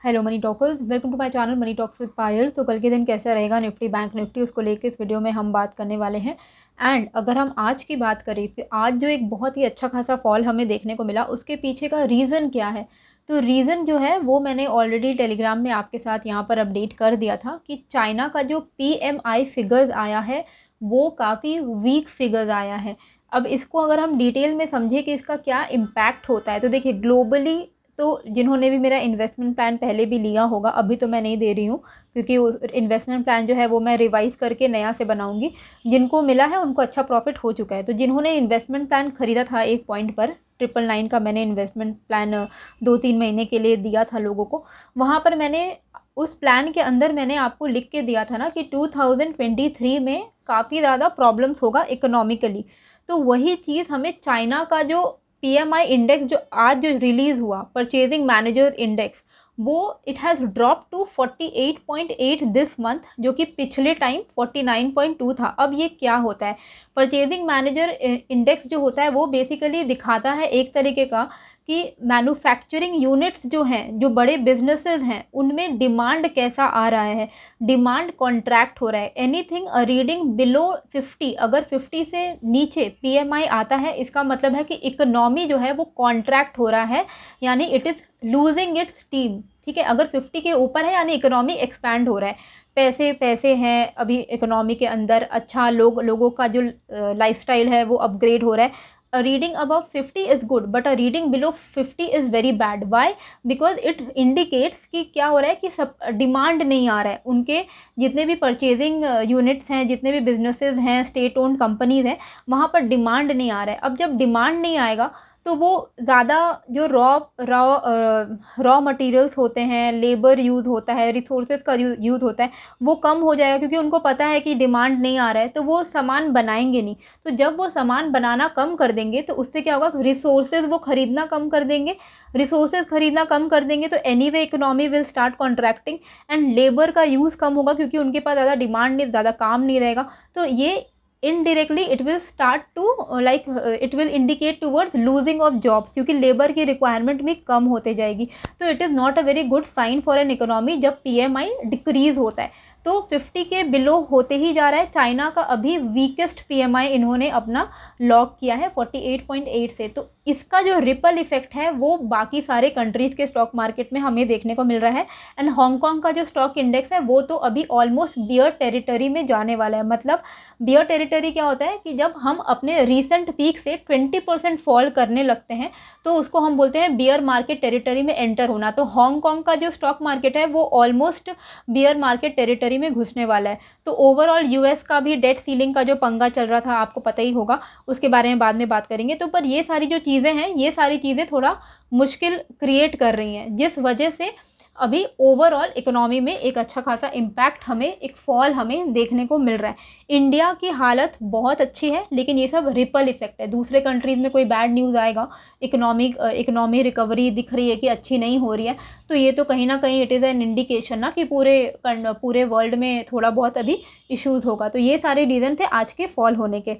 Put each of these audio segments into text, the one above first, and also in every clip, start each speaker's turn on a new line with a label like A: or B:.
A: Hello money talkers, welcome to my channel Money Talks with Payal. तो कल के दिन कैसा रहेगा निफ्टी बैंक निफ्टी, उसको लेके इस वीडियो में हम बात करने वाले हैं। एंड अगर हम आज की बात करें तो आज जो एक बहुत ही अच्छा खासा फॉल हमें देखने को मिला, उसके पीछे का रीज़न क्या है। तो रीज़न जो है वो मैंने ऑलरेडी टेलीग्राम में आपके साथ यहाँ पर अपडेट कर दिया था कि चाइना का जो PMI फिगर्स आया है वो काफ़ी वीक फिगर्स आया है। अब इसको अगर हम डिटेल में समझें कि इसका क्या इम्पैक्ट होता है, तो देखिए ग्लोबली तो जिन्होंने भी मेरा इन्वेस्टमेंट प्लान पहले भी लिया होगा, अभी तो मैं नहीं दे रही हूँ क्योंकि उस इन्वेस्टमेंट प्लान जो है वो मैं रिवाइज़ करके नया से बनाऊँगी। जिनको मिला है उनको अच्छा प्रॉफिट हो चुका है। तो जिन्होंने इन्वेस्टमेंट प्लान ख़रीदा था एक पॉइंट पर 999 का, मैंने इन्वेस्टमेंट प्लान 2-3 महीने के लिए दिया था लोगों को। वहाँ पर मैंने उस प्लान के अंदर मैंने आपको लिख के दिया था ना कि 2023 में काफ़ी ज़्यादा प्रॉब्लम्स होगा इकोनॉमिकली। तो वही चीज़ हमें चाइना का जो PMI इंडेक्स जो आज जो रिलीज़ हुआ, परचेजिंग मैनेजर इंडेक्स, वो it has drop to 48.8 this month, जो कि पिछले टाइम 49.2 था। अब ये क्या होता है, परचेजिंग मैनेजर इंडेक्स जो होता है वो बेसिकली दिखाता है एक तरीके का कि मैन्युफैक्चरिंग यूनिट्स जो हैं, जो बड़े बिजनेसेस हैं, उनमें डिमांड कैसा आ रहा है। डिमांड कॉन्ट्रैक्ट हो रहा है। एनीथिंग रीडिंग बिलो 50, अगर 50 से नीचे PMI आता है, इसका मतलब है कि इकोनॉमी जो है वो कॉन्ट्रैक्ट हो रहा है, यानी it is losing its steam. ठीक है, अगर 50 के ऊपर है यानी इकोनॉमी एक्सपैंड हो रहा है, पैसे हैं अभी इकोनॉमी के अंदर, अच्छा लोगों का जो लाइफस्टाइल है वो अपग्रेड हो रहा है। A reading above 50 is good, but a reading below 50 is very bad. Why? Because it indicates कि क्या हो रहा है कि सब डिमांड नहीं आ रहा है। उनके जितने भी परचेजिंग यूनिट्स हैं, जितने भी बिजनेसेस हैं, स्टेट ओन्ड कंपनीज हैं, वहाँ पर डिमांड नहीं आ रहा है। अब जब डिमांड नहीं आएगा तो वो ज़्यादा जो रॉ मटेरियल्स होते हैं, लेबर यूज़ होता है, रिसोर्सेज का यूज़ होता है, वो कम हो जाएगा क्योंकि उनको पता है कि डिमांड नहीं आ रहा है, तो वो सामान बनाएंगे नहीं। तो जब वो सामान बनाना कम कर देंगे तो उससे क्या होगा, रिसोर्सेज वो ख़रीदना कम कर देंगे। रिसोर्सेज ख़रीदना कम कर देंगे तो anyway economy will start contracting, and labour का यूज़ कम होगा क्योंकि उनके पास ज़्यादा डिमांड नहीं, ज़्यादा काम नहीं रहेगा। तो ये indirectly it will start to it will indicate towards losing of jobs, क्योंकि लेबर की रिक्वायरमेंट भी कम होते जाएगी। तो it is not a very good sign for an economy जब PMI डिक्रीज होता है। तो 50 के बिलो होते ही जा रहा है। चाइना का अभी वीकेस्ट PMI इन्होंने अपना लॉक किया है 48.8 से। तो इसका जो रिपल इफेक्ट है वो बाकी सारे कंट्रीज़ के स्टॉक मार्केट में हमें देखने को मिल रहा है। एंड हांगकांग का जो स्टॉक इंडेक्स है वो तो अभी ऑलमोस्ट बियर टेरिटरी में जाने वाला है। मतलब बियर टेरिटरी क्या होता है कि जब हम अपने रीसेंट पीक से 20% फॉल करने लगते हैं तो उसको हम बोलते हैं बियर मार्केट टेरिटरी में एंटर होना। तो हांगकांग का जो स्टॉक मार्केट है वो ऑलमोस्ट बियर मार्केट टेरिटरी में घुसने वाला है। तो ओवरऑल US का भी डेट सीलिंग का जो पंगा चल रहा था आपको पता ही होगा, उसके बारे में बाद में बात करेंगे। तो पर ये सारी जो चीज़ें हैं, ये सारी चीज़ें थोड़ा मुश्किल क्रिएट कर रही हैं, जिस वजह से अभी ओवरऑल इकोनॉमी में एक अच्छा खासा इम्पैक्ट, हमें एक फॉल हमें देखने को मिल रहा है। इंडिया की हालत बहुत अच्छी है, लेकिन ये सब रिपल इफेक्ट है। दूसरे कंट्रीज़ में कोई बैड न्यूज़ आएगा, इकोनॉमी रिकवरी दिख रही है कि अच्छी नहीं हो रही है, तो ये तो कहीं ना कहीं इट इज़ एन इंडिकेशन ना कि पूरे वर्ल्ड में थोड़ा बहुत अभी इश्यूज़ होगा। तो ये सारे रीज़न थे आज के फॉल होने के।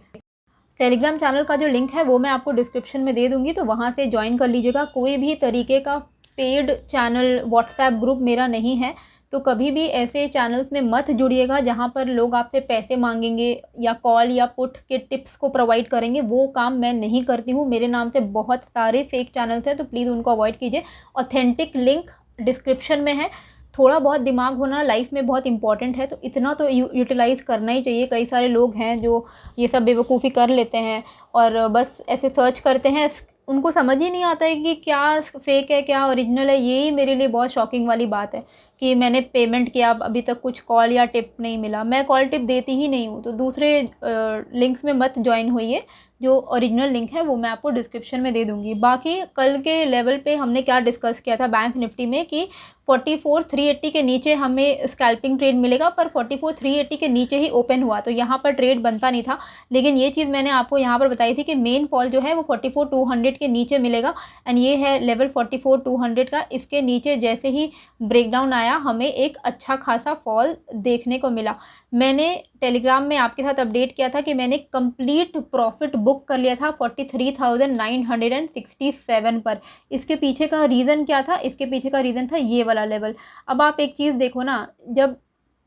A: टेलीग्राम चैनल का जो लिंक है वो मैं आपको डिस्क्रिप्शन में दे दूँगी, तो वहाँ से ज्वाइन कर लीजिएगा। कोई भी तरीके का पेड चैनल व्हाट्सएप ग्रुप मेरा नहीं है, तो कभी भी ऐसे चैनल्स में मत जुड़िएगा जहाँ पर लोग आपसे पैसे मांगेंगे या कॉल या पुट के टिप्स को प्रोवाइड करेंगे। वो काम मैं नहीं करती हूँ। मेरे नाम से बहुत सारे फेक चैनल्स हैं, तो प्लीज़ उनको अवॉइड कीजिए। ऑथेंटिक लिंक डिस्क्रिप्शन में है। थोड़ा बहुत दिमाग होना लाइफ में बहुत इंपॉर्टेंट है, तो इतना तो यूटिलाइज़ करना ही चाहिए। कई सारे लोग हैं जो ये सब बेवकूफ़ी कर लेते हैं और बस ऐसे सर्च करते हैं, उनको समझ ही नहीं आता है कि क्या फेक है क्या ओरिजिनल है। यही मेरे लिए बहुत शॉकिंग वाली बात है कि मैंने पेमेंट किया, अभी तक कुछ कॉल या टिप नहीं मिला। मैं कॉल टिप देती ही नहीं हूँ, तो दूसरे लिंक्स में मत ज्वाइन होइए। जो ओरिजिनल लिंक है वो मैं आपको डिस्क्रिप्शन में दे दूँगी। बाकी कल के लेवल पे हमने क्या डिस्कस किया था बैंक निफ्टी में कि 44,380 के नीचे हमें स्कैल्पिंग ट्रेड मिलेगा, पर 44,380 के नीचे ही ओपन हुआ, तो यहाँ पर ट्रेड बनता नहीं था। लेकिन ये चीज़ मैंने आपको यहाँ पर बताई थी कि मेन फॉल जो है वो 44,200 के नीचे मिलेगा, एंड ये है लेवल 44,200 का। इसके नीचे जैसे ही ब्रेकडाउन आया आया, हमें एक अच्छा खासा फॉल देखने को मिला। मैंने टेलीग्राम में आपके साथ अपडेट किया था कि मैंने कंप्लीट प्रॉफिट बुक कर लिया था 43,967 पर। इसके पीछे का रीज़न क्या था? इसके पीछे का रीज़न था ये वाला लेवल। अब आप एक चीज़ देखो ना, जब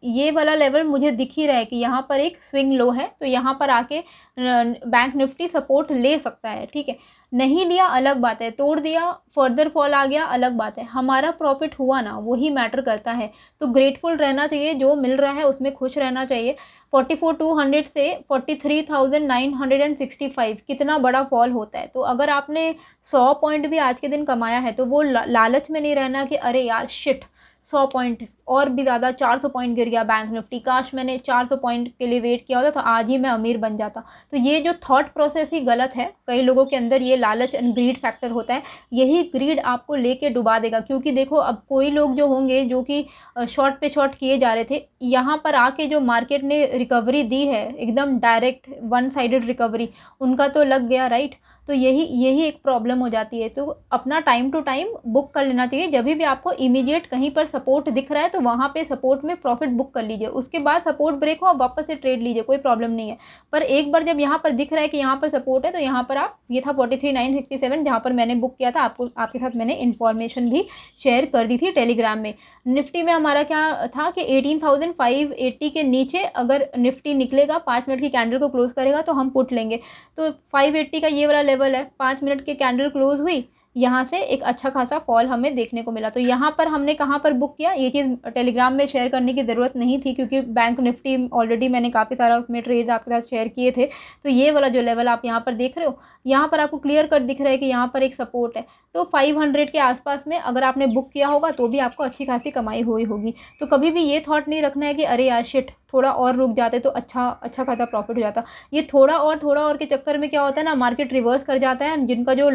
A: ये वाला लेवल मुझे दिख ही रहा है कि यहाँ पर एक स्विंग लो है, तो यहाँ पर आके बैंक निफ्टी सपोर्ट ले सकता है, ठीक है। नहीं लिया अलग बात है, तोड़ दिया, फर्दर फॉल आ गया अलग बात है, हमारा प्रॉफिट हुआ ना, वही मैटर करता है। तो ग्रेटफुल रहना चाहिए, जो मिल रहा है उसमें खुश रहना चाहिए। 44,200 से 43,965 कितना बड़ा फॉल होता है। तो अगर आपने 100 पॉइंट भी आज के दिन कमाया है तो वो लालच में नहीं रहना कि अरे यार शिट 100 पॉइंट और भी ज़्यादा 400 पॉइंट गिर गया बैंक निफ्टी, काश मैंने 400 पॉइंट के लिए वेट किया होता तो आज ही मैं अमीर बन जाता। तो ये जो थॉट प्रोसेस ही गलत है। कई लोगों के अंदर ये लालच एंड ग्रीड फैक्टर होता है, यही ग्रीड आपको लेके डुबा देगा। क्योंकि देखो, अब कोई लोग जो होंगे जो कि शॉर्ट पे शॉर्ट किए जा रहे थे, यहाँ पर आके जो मार्केट ने रिकवरी दी है एकदम डायरेक्ट वन साइडेड रिकवरी, उनका तो लग गया, राइट। तो यही एक प्रॉब्लम हो जाती है। तो अपना टाइम टू टाइम बुक कर लेना चाहिए। जब भी आपको इमीडिएट कहीं पर सपोर्ट दिख रहा है तो वहाँ पे सपोर्ट में प्रॉफिट बुक कर लीजिए, उसके बाद सपोर्ट ब्रेक हो आप वापस से ट्रेड लीजिए, कोई प्रॉब्लम नहीं है। पर एक बार जब यहाँ पर दिख रहा है कि यहाँ पर सपोर्ट है तो यहाँ पर आप, ये था 43,967 जहाँ पर मैंने बुक किया था, आपके साथ मैंने इन्फॉर्मेशन भी शेयर कर दी थी टेलीग्राम में। निफ्टी में हमारा क्या था कि 18,580 के नीचे अगर निफ्टी निकलेगा, 5 मिनट की कैंडल को क्लोज करेगा तो हम पुट लेंगे। तो 580 का ये वाला लेवल है, 5 मिनट की कैंडल क्लोज हुई, यहाँ से एक अच्छा खासा फॉल हमें देखने को मिला। तो यहाँ पर हमने कहाँ पर बुक किया, ये चीज़ टेलीग्राम में शेयर करने की ज़रूरत नहीं थी क्योंकि बैंक निफ्टी ऑलरेडी मैंने काफ़ी सारा उसमें ट्रेड्स आपके साथ शेयर किए थे। तो ये वाला जो लेवल आप यहाँ पर देख रहे हो, यहाँ पर आपको क्लियर कट दिख रहा है कि यहाँ पर एक सपोर्ट है। तो 500 के आसपास में अगर आपने बुक किया होगा तो भी आपको अच्छी खासी कमाई हुई होगी। तो कभी भी ये थॉट नहीं रखना है कि अरे यार शिट थोड़ा और रुक जाते तो अच्छा खासा प्रॉफिट हो जाता। ये थोड़ा और के चक्कर में क्या होता है ना, मार्केट रिवर्स कर जाता है, जिनका जो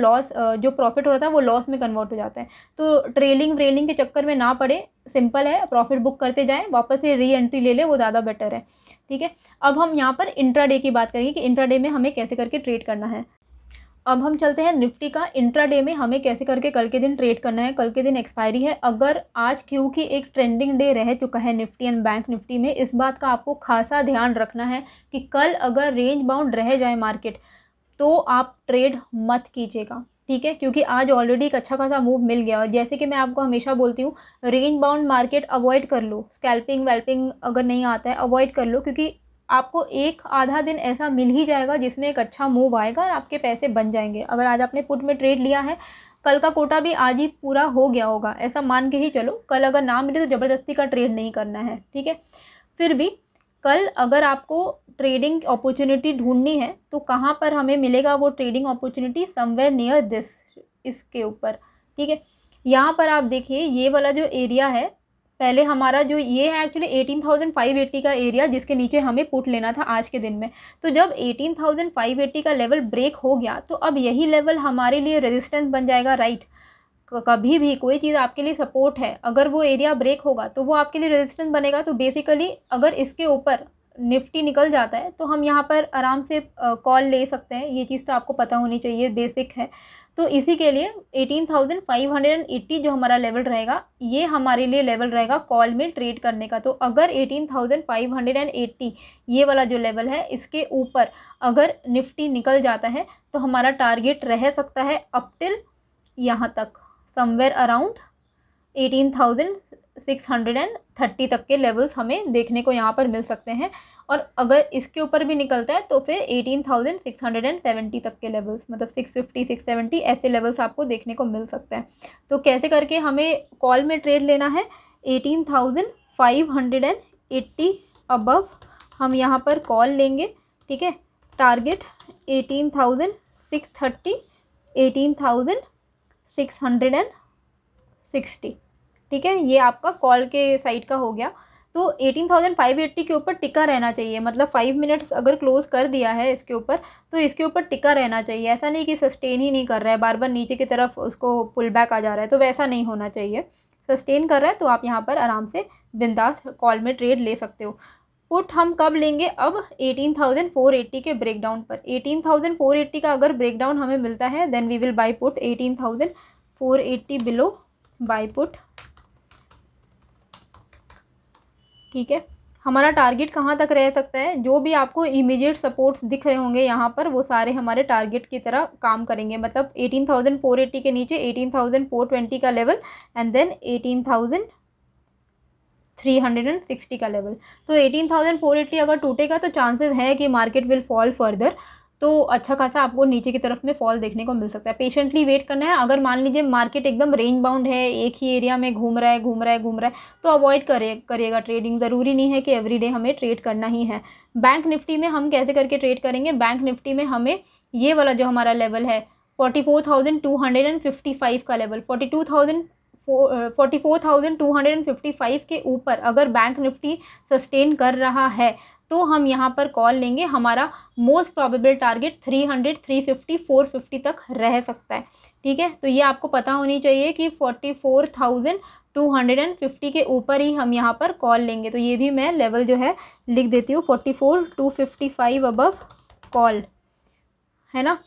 A: जो प्रॉफिट हो रहा था वो लॉस में कन्वर्ट हो जाता है। तो ट्रेलिंग के चक्कर में ना पड़े, सिंपल है, प्रॉफिट बुक करते जाएं, वापस से री एंट्री ले ले, वो ज़्यादा बेटर है, ठीक है। अब हम यहाँ पर इंट्राडे की बात करेंगे कि इंट्राडे में हमें कैसे करके ट्रेड करना है। अब हम चलते हैं निफ्टी का इंट्राडे में हमें कैसे करके कल के दिन ट्रेड करना है। कल के दिन एक्सपायरी है। अगर आज क्योंकि एक ट्रेंडिंग डे रह चुका है निफ्टी एंड बैंक निफ्टी में, इस बात का आपको खासा ध्यान रखना है कि कल अगर रेंज बाउंड रह जाए मार्केट तो आप ट्रेड मत कीजिएगा, ठीक है। क्योंकि आज ऑलरेडी एक अच्छा खासा मूव मिल गया और जैसे कि मैं आपको हमेशा बोलती हूँ, रेंज बाउंड मार्केट अवॉइड कर लो। स्कैल्पिंग वेल्पिंग अगर नहीं आता है अवॉइड कर लो, क्योंकि आपको एक आधा दिन ऐसा मिल ही जाएगा जिसमें एक अच्छा मूव आएगा और आपके पैसे बन जाएंगे। अगर आज आपने पुट में ट्रेड लिया है, कल का कोटा भी आज ही पूरा हो गया होगा, ऐसा मान के ही चलो। कल अगर ना मिले तो ज़बरदस्ती का ट्रेड नहीं करना है, ठीक है। फिर भी कल अगर आपको ट्रेडिंग अपॉर्चुनिटी ढूंढनी है तो कहाँ पर हमें मिलेगा वो trading opportunity? Somewhere near this, इसके ऊपर, ठीक है। यहाँ पर आप देखिए ये वाला जो एरिया है, पहले हमारा जो ये है एक्चुअली 18,580 का एरिया जिसके नीचे हमें पुट लेना था आज के दिन में। तो जब 18,580 का लेवल ब्रेक हो गया तो अब यही लेवल हमारे लिए रेजिस्टेंस बन जाएगा, राइट। कभी भी कोई चीज़ आपके लिए सपोर्ट है, अगर वो एरिया ब्रेक होगा तो वो आपके लिए रेजिस्टेंस बनेगा। तो बेसिकली अगर इसके ऊपर निफ्टी निकल जाता है तो हम यहाँ पर आराम से कॉल ले सकते हैं। ये चीज़ तो आपको पता होनी चाहिए, बेसिक है। तो इसी के लिए 18,580 जो हमारा लेवल रहेगा, ये हमारे लिए लेवल रहेगा कॉल में ट्रेड करने का। तो अगर 18,580 ये वाला जो लेवल है, इसके ऊपर अगर निफ्टी निकल जाता है तो हमारा टारगेट रह सकता है अप टिल यहाँ तक, समवेयर अराउंड 18,630 तक के लेवल्स हमें देखने को यहाँ पर मिल सकते हैं। और अगर इसके ऊपर भी निकलता है तो फिर 18,670 तक के लेवल्स, मतलब 650 670 ऐसे लेवल्स आपको देखने को मिल सकते हैं। तो कैसे करके हमें कॉल में ट्रेड लेना है? 18,580 अबव हम यहाँ पर कॉल लेंगे, ठीक है। टारगेट 18,630 18,660, ठीक है। ये आपका कॉल के साइड का हो गया। तो 18,580 के ऊपर टिका रहना चाहिए, मतलब 5 मिनट्स अगर क्लोज कर दिया है इसके ऊपर तो इसके ऊपर टिका रहना चाहिए। ऐसा नहीं कि सस्टेन ही नहीं कर रहा है, बार बार नीचे की तरफ उसको पुल बैक आ जा रहा है, तो वैसा नहीं होना चाहिए। सस्टेन कर रहा है तो आप यहाँ पर आराम से बिंदास कॉल में ट्रेड ले सकते हो। पुट हम कब लेंगे? अब 18,480 के ब्रेकडाउन पर। 18,480 का अगर ब्रेकडाउन हमें मिलता है then we will buy put 18,480 below, buy put ठीक है, हमारा टारगेट कहाँ तक रह सकता है, जो भी आपको इमीडिएट सपोर्ट्स दिख रहे होंगे यहाँ पर वो सारे हमारे टारगेट की तरह काम करेंगे। मतलब 18,480 के नीचे 18,420 का लेवल एंड देन 18,360 का लेवल। तो 18,480 अगर टूटेगा तो चांसेस है कि मार्केट विल फॉल फर्दर, तो अच्छा खासा आपको नीचे की तरफ में फॉल देखने को मिल सकता है। पेशेंटली वेट करना है। अगर मान लीजिए मार्केट एकदम रेंज बाउंड है, एक ही एरिया में घूम रहा है तो अवॉइड करिएगा ट्रेडिंग। ज़रूरी नहीं है कि एवरीडे हमें ट्रेड करना ही है। बैंक निफ्टी में हम कैसे करके ट्रेड करेंगे, बैंक निफ्टी में हमें ये वाला जो हमारा लेवल है 44,255 का लेवल, 44,255 के ऊपर अगर बैंक निफ्टी सस्टेन कर रहा है तो हम यहाँ पर कॉल लेंगे। हमारा मोस्ट प्रोबेबल टारगेट 300, 350, 450 तक रह सकता है। ठीक है, तो ये आपको पता होनी चाहिए कि 44,250 के ऊपर ही हम यहाँ पर कॉल लेंगे। तो ये भी मैं लेवल जो है लिख देती हूँ, 44,255 अबव कॉल, है ना।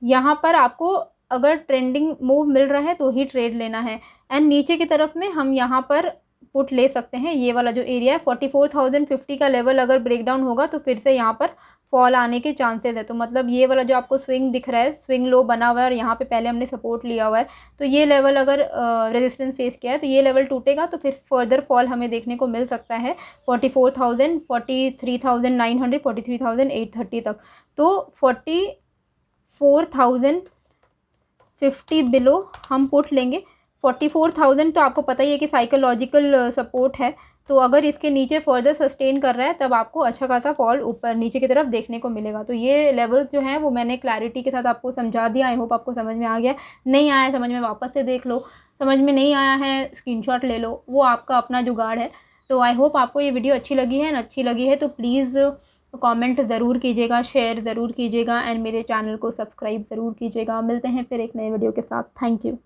A: यहाँ पर आपको अगर ट्रेंडिंग मूव मिल रहा है तो ही ट्रेड लेना है। एंड नीचे की तरफ में हम यहाँ पर पुट ले सकते हैं। ये वाला जो एरिया है 44,050 का लेवल अगर ब्रेक डाउन होगा तो फिर से यहाँ पर फॉल आने के चांसेस है। तो मतलब ये वाला जो आपको स्विंग दिख रहा है, स्विंग लो बना हुआ है और यहाँ पे पहले हमने सपोर्ट लिया हुआ है, तो ये लेवल अगर रेजिस्टेंस फेस किया है तो ये लेवल टूटेगा तो फिर फर्दर फॉल हमें देखने को मिल सकता है 44,000, 43,900, 43,830 तक। तो 44,050 बिलो हम पुट लेंगे। 44,000 तो आपको पता ही है कि साइकोलॉजिकल सपोर्ट है, तो अगर इसके नीचे फर्दर सस्टेन कर रहा है तब आपको अच्छा खासा फॉल ऊपर नीचे की तरफ देखने को मिलेगा। तो ये लेवल्स जो हैं वो मैंने क्लैरिटी के साथ आपको समझा दिया। आई होप आपको समझ में आ गया। नहीं आया समझ में वापस से देख लो, समझ में नहीं आया है स्क्रीनशॉट ले लो, वो आपका अपना जुगाड़ है। तो आई होप आपको ये वीडियो अच्छी लगी है। अच्छी लगी है तो प्लीज़ कमेंट ज़रूर कीजिएगा, शेयर ज़रूर कीजिएगा एंड मेरे चैनल को सब्सक्राइब ज़रूर कीजिएगा। मिलते हैं फिर एक नए वीडियो के साथ। Thank you.